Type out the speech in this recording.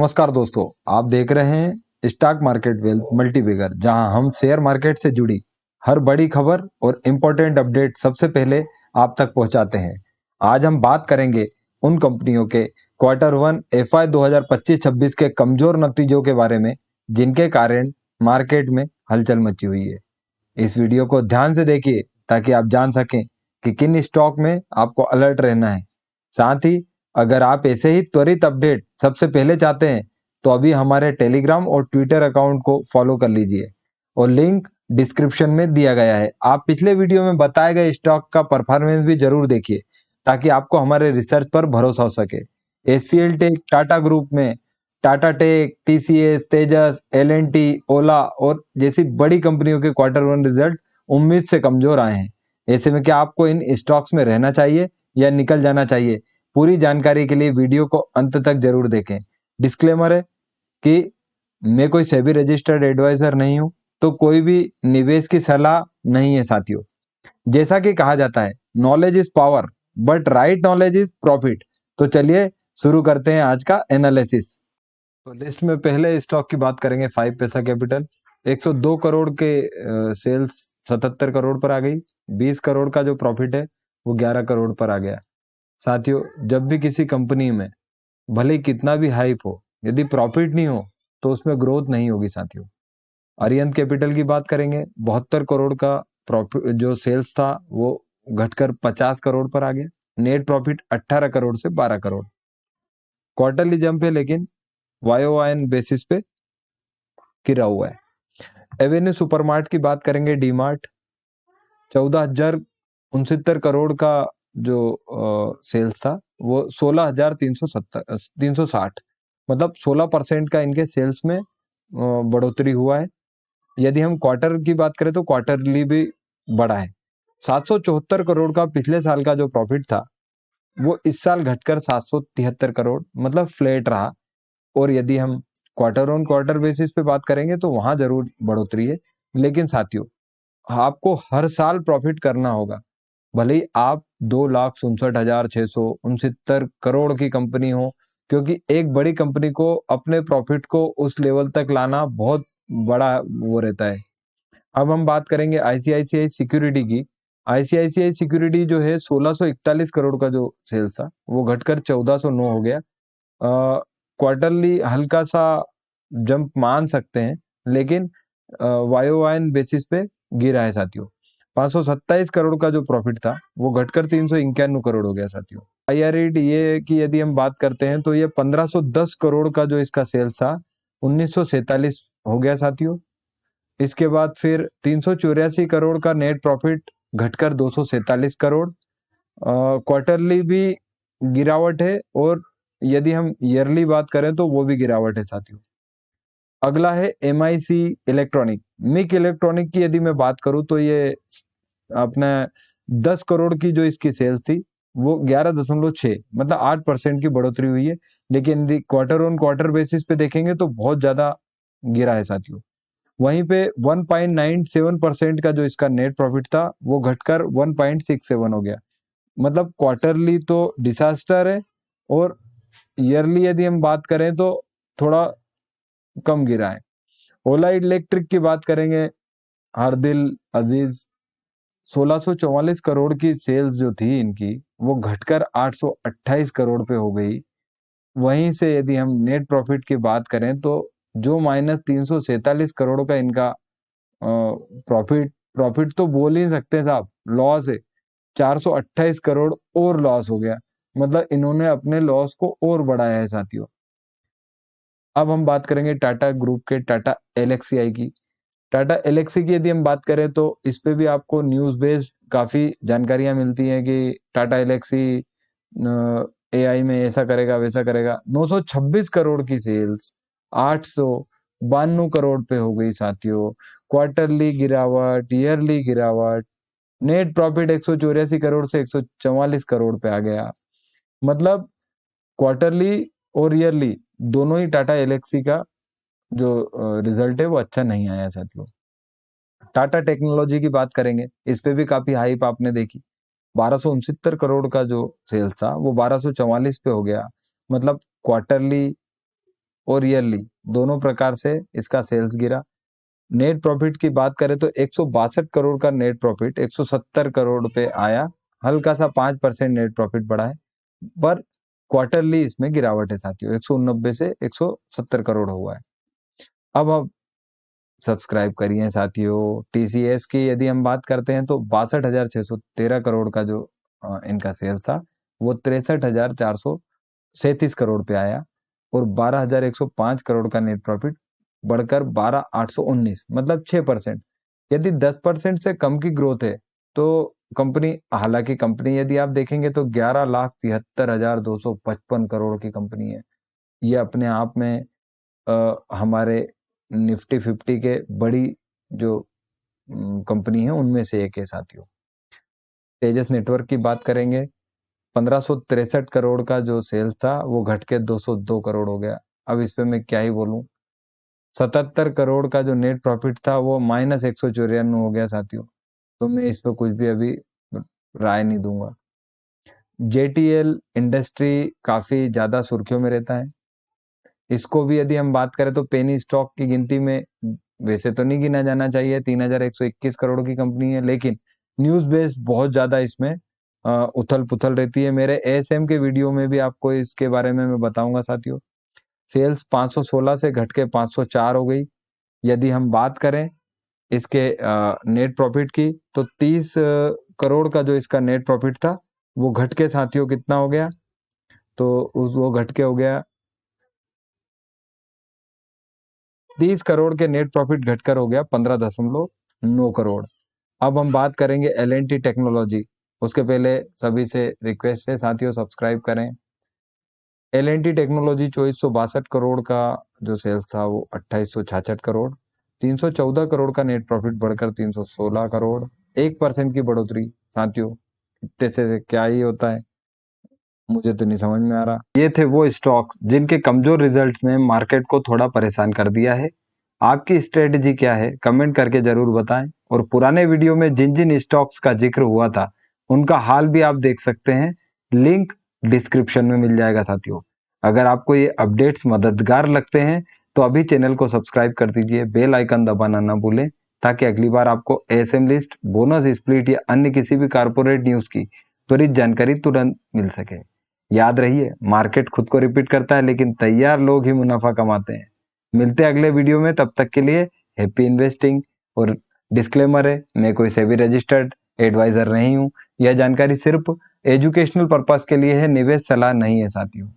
नमस्कार दोस्तों, आप देख रहे हैं स्टॉक मार्केट वेल्थ मल्टीबैगर, जहां हम शेयर मार्केट से जुड़ी हर बड़ी खबर और इम्पोर्टेंट अपडेट सबसे पहले आप तक पहुंचाते हैं। आज हम बात करेंगे उन कंपनियों के क्वार्टर वन एफआई 2025-26 के कमजोर नतीजों के बारे में, जिनके कारण मार्केट में हलचल मची हुई है। इस वीडियो को ध्यान से देखिए ताकि आप जान सकें कि किन स्टॉक में आपको अलर्ट रहना है। साथ ही अगर आप ऐसे ही त्वरित अपडेट सबसे पहले चाहते हैं तो अभी हमारे टेलीग्राम और ट्विटर अकाउंट को फॉलो कर लीजिए और लिंक डिस्क्रिप्शन में दिया गया है। आप पिछले वीडियो में बताए गए स्टॉक का परफॉर्मेंस भी जरूर देखिए ताकि आपको हमारे रिसर्च पर भरोसा हो सके। एचसीएल टेक, टाटा ग्रुप में टाटा टेक, टीसीएस, तेजस, एलएनटी, ओला और जैसी बड़ी कंपनियों के क्वार्टर वन रिजल्ट उम्मीद से कमजोर आए हैं। ऐसे में क्या आपको इन स्टॉक्स में रहना चाहिए या निकल जाना चाहिए? पूरी जानकारी के लिए वीडियो को अंत तक जरूर देखें। डिस्क्लेमर है कि मैं कोई सेबी रजिस्टर्ड एडवाइजर नहीं हूं, तो कोई भी निवेश की सलाह नहीं है साथियों। जैसा कि कहा जाता है, knowledge is power but right knowledge is profit. तो चलिए शुरू करते हैं आज का एनालिसिस। तो लिस्ट में पहले स्टॉक की बात करेंगे, 5 पैसा कैपिटल। 102 करोड़ के सेल्स 77 करोड़ पर आ गई। 20 करोड़ का जो प्रॉफिट है वो 11 करोड़ पर आ गया। साथियों, जब भी किसी कंपनी में भले कितना भी हाइप हो, यदि प्रॉफिट नहीं हो तो उसमें ग्रोथ नहीं होगी साथियों। अरिहंत कैपिटल की बात करेंगे, 72 करोड़ का प्रॉफिट जो सेल्स था वो घटकर 50 करोड़ पर आ गया। नेट प्रॉफिट 18 करोड़ से 12 करोड़। क्वार्टरली जंप है लेकिन वाईओवाई बेसिस पे गिरा हुआ है। एवेन्यू सुपरमार्ट की बात करेंगे, डीमार्ट 14,069 करोड़ का जो सेल्स था वो 16,360, मतलब 16% का इनके सेल्स में बढ़ोतरी हुआ है। यदि हम क्वार्टर की बात करें तो क्वार्टरली भी बढ़ा है। 774 करोड़ का पिछले साल का जो प्रॉफिट था वो इस साल घटकर 773 करोड़, मतलब फ्लैट रहा। और यदि हम क्वार्टर ऑन क्वार्टर बेसिस पे बात करेंगे तो वहां जरूर बढ़ोतरी है। लेकिन साथियों, आपको हर साल प्रॉफिट करना होगा, भले ही आप 2,67,669 करोड़ की कंपनी हो, क्योंकि एक बड़ी कंपनी को अपने प्रॉफिट को उस लेवल तक लाना बहुत बड़ा वो रहता है। अब हम बात करेंगे आईसीआईसीआई सिक्योरिटी की। आईसीआईसीआई सिक्योरिटी जो है 1641 करोड़ का जो सेल्स था वो घटकर 1409 हो गया। क्वार्टरली हल्का सा जंप मान सकते हैं, लेकिन वाईओवाई बेसिस पे गिरा है साथियों। 527 करोड़ का जो प्रॉफिट था वो घटकर 391 करोड़ हो गया साथियों। आईआरईड ये कि यदि हम बात करते हैं तो ये 1510 करोड़ का जो इसका सेल्स था 1947 हो गया साथियों। इसके बाद फिर 384 करोड़ का नेट प्रॉफिट घटकर 247 करोड़। क्वार्टरली भी गिरावट है और यदि हम ईयरली बात करें तो वो भी गिरावट है साथियों। अगला है एमआईसी इलेक्ट्रॉनिक। मिक इलेक्ट्रॉनिक की यदि मैं बात करूं तो ये अपना 10 करोड़ की जो इसकी सेल्स थी वो 11.6, मतलब 8% की बढ़ोतरी हुई है। लेकिन क्वार्टर ऑन क्वार्टर बेसिस पे देखेंगे तो बहुत ज्यादा गिरा है साथियों। वहीं पे 1.97% का जो इसका नेट प्रॉफिट था वो घटकर 1.67 हो गया। मतलब क्वार्टरली तो डिसास्टर है और ईयरली यदि हम बात करें तो थोड़ा कम गिरा है। ओला इलेक्ट्रिक की बात करेंगे, हरदिल अजीज 1644 करोड़ की सेल्स जो थी इनकी वो घटकर 828 करोड़ पे हो गई। वहीं से यदि हम नेट प्रॉफिट की बात करें तो जो -347 करोड़ का इनका प्रॉफिट प्रॉफिट तो बोल ही सकते साहब, लॉस है। 428 करोड़ और लॉस हो गया, मतलब इन्होंने अपने लॉस को और बढ़ाया है साथियों। अब हम बात करेंगे टाटा ग्रुप के, टाटा एलएक्सीआई की। टाटा एलेक्सी की यदि हम बात करें तो इस पे भी आपको न्यूज बेस्ड काफी जानकारियां मिलती हैं कि टाटा एलेक्सी एआई में ऐसा करेगा वैसा करेगा। 926 करोड़ की सेल्स 892 करोड़ पे हो गई साथियों। क्वार्टरली गिरावट, ईयरली गिरावट। नेट प्रॉफिट 184 करोड़ से 144 करोड़ पे आ गया। मतलब क्वार्टरली और ईयरली दोनों ही टाटा एलेक्सी का जो रिजल्ट है वो अच्छा नहीं आया साथियों। टाटा टेक्नोलॉजी की बात करेंगे, इस पे भी काफी हाइप आपने देखी। 1269 करोड़ का जो सेल्स था वो 1244 पे हो गया। मतलब क्वार्टरली और ईयरली दोनों प्रकार से इसका सेल्स गिरा। नेट प्रॉफिट की बात करें तो 162 करोड़ का नेट प्रॉफिट 170 करोड़ पे आया, हल्का सा 5% नेट प्रॉफिट बढ़ा है, पर क्वार्टरली इसमें गिरावट है साथियों, 189 से 170 करोड़ हुआ है। अब आप सब्सक्राइब करिए साथियों। टीसीएस की यदि हम बात करते हैं तो 62,613 करोड़ का जो इनका सेल्स था वो 63,437 करोड़ पे आया, और 12,105 करोड़ का नेट प्रॉफिट बढ़कर 12,819, मतलब 6%। यदि 10% से कम की ग्रोथ है तो कंपनी, हालांकि कंपनी यदि आप देखेंगे तो 11,73,255 करोड़ की कंपनी है। ये अपने आप में हमारे निफ्टी 50 के बड़ी जो कंपनी है उनमें से एक है साथियों। तेजस नेटवर्क की बात करेंगे, 1563 करोड़ का जो सेल्स था वो घट के 202 करोड़ हो गया। अब इस पे मैं क्या ही बोलूं। 77 करोड़ का जो नेट प्रॉफिट था वो -194 हो गया साथियों, तो मैं इस पे कुछ भी अभी राय नहीं दूंगा। जेटीएल इंडस्ट्री काफी ज्यादा सुर्खियों में रहता है। इसको भी यदि हम बात करें तो पेनी स्टॉक की गिनती में वैसे तो नहीं गिना जाना चाहिए, 3,121 करोड़ की कंपनी है, लेकिन न्यूज बेस्ड बहुत ज्यादा इसमें उथल पुथल रहती है। मेरे एएसएम के वीडियो में भी आपको इसके बारे में मैं बताऊंगा साथियों। सेल्स 516 से घट के 504 हो गई। यदि हम बात करें इसके नेट प्रॉफिट की तो 30 करोड़ का जो इसका नेट प्रॉफिट था वो घट के साथियों कितना हो गया, तो वो घट के हो गया 30 करोड़ के नेट प्रॉफिट घटकर हो गया 15.9 करोड़। अब हम बात करेंगे एल&टी टेक्नोलॉजी। उसके पहले सभी से रिक्वेस्ट है साथियों, सब्सक्राइब करें। एल&टी टेक्नोलॉजी 2462 करोड़ का जो सेल्स था वो 2866 करोड़, 314 करोड़ का नेट प्रॉफिट बढ़कर 316 करोड़, 1% की बढ़ोतरी साथियों। इतने से क्या ही होता है, मुझे तो नहीं समझ में आ रहा। ये थे वो स्टॉक्स जिनके कमजोर रिजल्ट्स ने मार्केट को थोड़ा परेशान कर दिया है। आपकी स्ट्रेटजी क्या है कमेंट करके जरूर बताएं, और पुराने वीडियो में जिन जिन स्टॉक्स का जिक्र हुआ था उनका हाल भी आप देख सकते हैं, लिंक डिस्क्रिप्शन में मिल जाएगा साथियों। अगर आपको ये अपडेट्स मददगार लगते हैं तो अभी चैनल को सब्सक्राइब कर दीजिए, बेल आइकन दबाना ना भूलें, ताकि अगली बार आपको एएसएम लिस्ट, बोनस स्प्लिट या अन्य किसी भी कारपोरेट न्यूज की त्वरित जानकारी तुरंत मिल सके। याद रहिए, मार्केट खुद को रिपीट करता है लेकिन तैयार लोग ही मुनाफा कमाते हैं। मिलते हैं अगले वीडियो में, तब तक के लिए हैप्पी इन्वेस्टिंग। और डिस्क्लेमर है, मैं कोई सेबी रजिस्टर्ड एडवाइजर नहीं हूं। यह जानकारी सिर्फ एजुकेशनल पर्पस के लिए है, निवेश सलाह नहीं है साथियों।